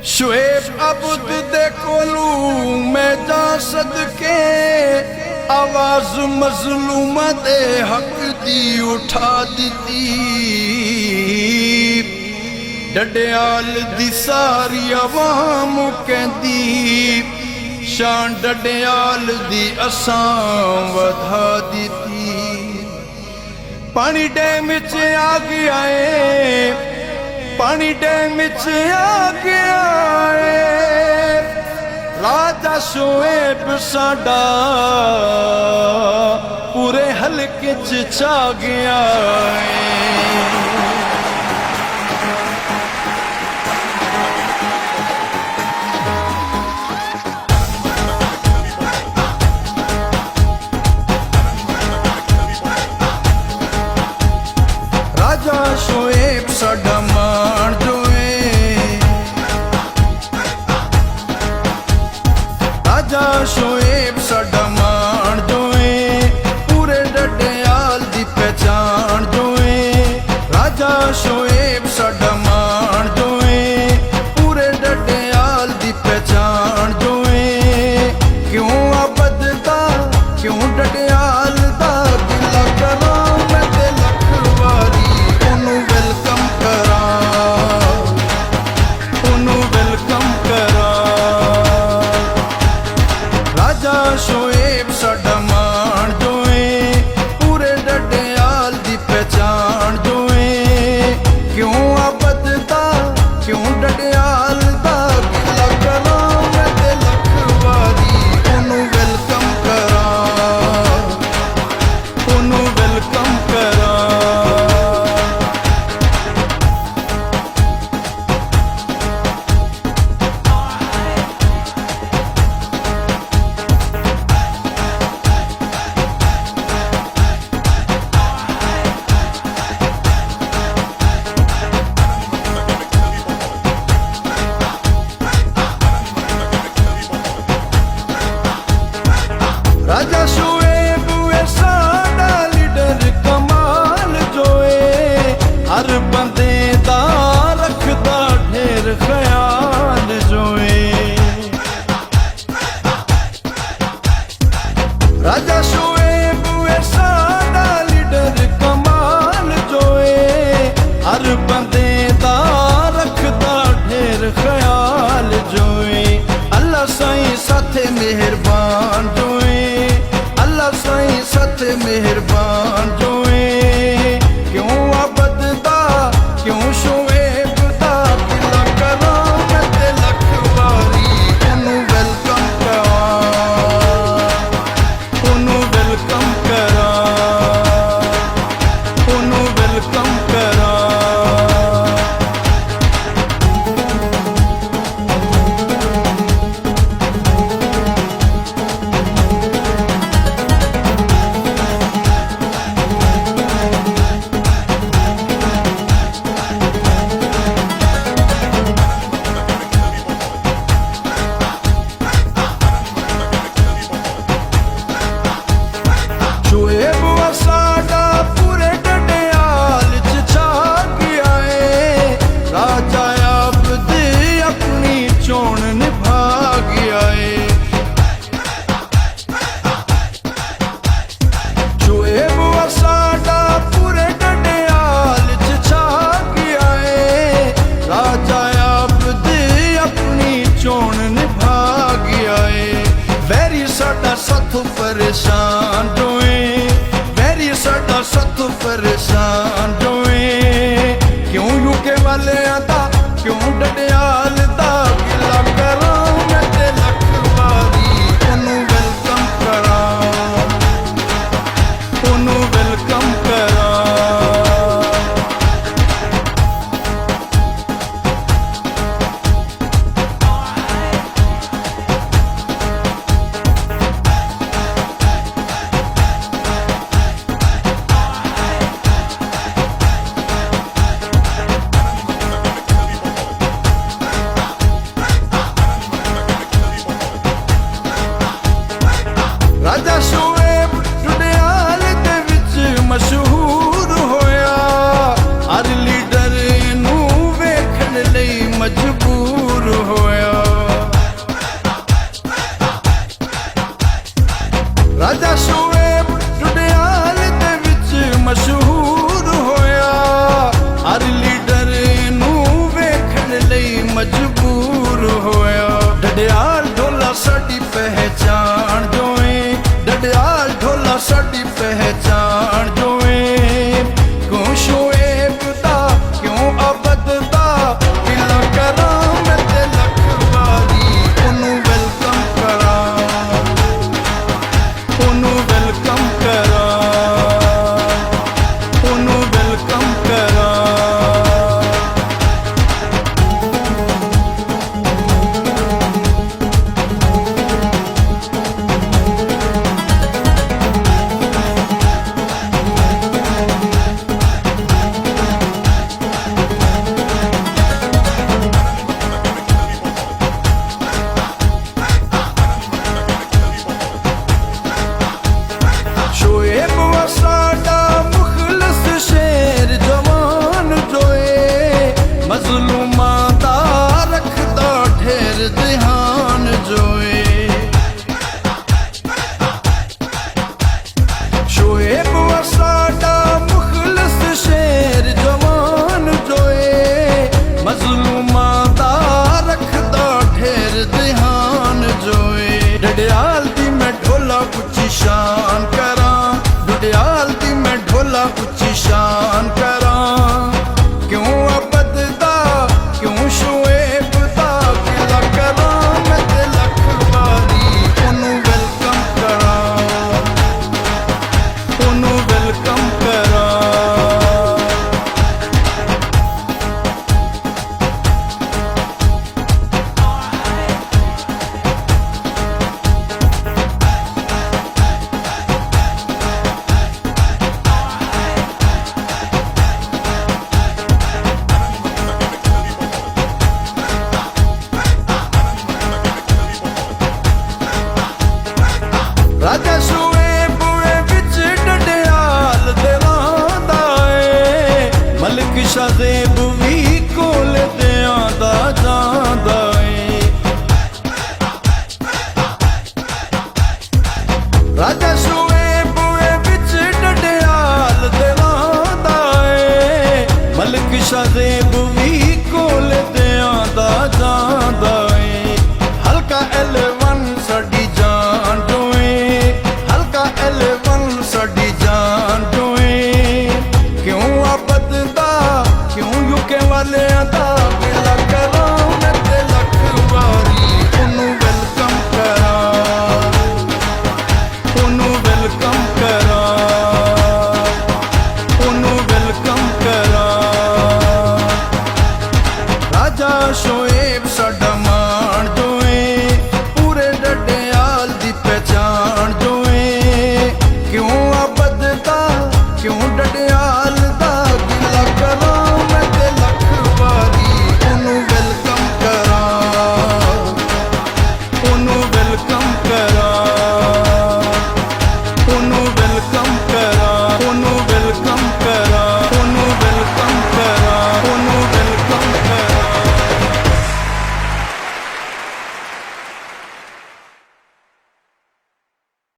शुएब अब्द दे कोलू मैं जा सदके आवाज मजलूम दे हक दी उठा दी। डडियाल दी सारी अवाम कहंदी शान डडियाल दी असां वधा दी। पानी डैम च आ गया है, पानी डैम च आ गया है। राजा शुएब साडा पूरे हल्के च छा गया है। राजा शुएब साडा मान जो है, राजा शुएब साडा मान जो है। पूरे डडियाल दी पहचान जो है। राजा शुएब साडा मान जो है। पूरे डडियाल दी पहचान जो है। क्यों आबदता क्यों डडियाल दा दिला करा मैं ते लखवारी वेलकम करा, उन्हों वेलकम करा। राजा शुएब साडा मान जो है। पूरे डडियाल दी पहचान जो है। क्यों आबदता क्यों डडियाल दा गिला करा मैं ते लखवारी उन्हों वेलकम करा, उन्हों वेलकम करा। राजा शुएब साडा लीडर कमाल जो है। हर बंदे दा रखदा ढेर ख्याल जो है। राजा शुएब साडा लीडर कमाल जो है। हर बंदे दा रखदा ढेर ख्याल जो है। अल्लाह साईं साथे मेहरबान जो है। अल्लाह साईं साथे मेहरबान जो है। क्यों आबदता क्यों शुएब दा गिला करा मैं ते लखवारी उन्हों वेलकम करा, उन्हों वेलकम करा, उन्हों वेलकम करा। शुएब साडा पूरे डडियाल च छा गया है। राजा अब्द अपनी चोण निभा गया है। शुएब साडा पूरे डडियाल च छा गया है। राजा अब्द अपनी चोण निभा गया है। वैरी साडा साथों परेशान जो है। वैरी साडा साथों परेशान जो है। क्यों यूके वाले आता क्यों डडियाल दा गिला करा मैं ते लखवारी उन्हों वेलकम करा, उन्हों वेलकम करा। मजबूर होया। डडियाल ढोला साडी पहचान जोए, डडियाल ढोला साडी पहचान जोए। क्यों शोएब दा क्यों अबद दा गिला करां मैं ते लख वारी ओनू वेलकम करां, ओनू वेलकम करां, ओनू वेलकम करां। शोएब वा साडा मुखलिस शेर जवान जोए, मजलूमां दा रखदा ढेर ध्यान जोए। शोएब वा साडा मुखलिस शेर जवान जोए, मजलूमां दा रखदा ढेर ध्यान जोए। डडियाल दी मैं ढोला उच्ची शान करां, डडियाल दी मैं ढोला उच्ची शान करां। क्यों अबद दा क्यों शोएब दा गिला करां मैं ते लख वारी ओनू वेलकम करां, ओनू वेलकम करां। राजा शोएब विच डडियाल दे लांदा ए, मलिक शाज़ेब भी कोल ते आंदा जांदा ए। राजा शोएब विच डडियाल दे लांदा ए, मलिक शाज़ेब भी कोल ते आंदा जांदा ए। हल्का एल1 साडी जान जोए, हल्का एल1 साडी जान जोए। क्यों अबद दा क्यों यूके वालियां दा गिला करां मैं ते लख वारी ओनू वेलकम करां, ओनू वेलकम करां, ओनू वेलकम करां। राजा शोएब साडा मान जोए, पूरे डडियाल दी पहचान जोए। क्यों अबद दा क्यों डडियाल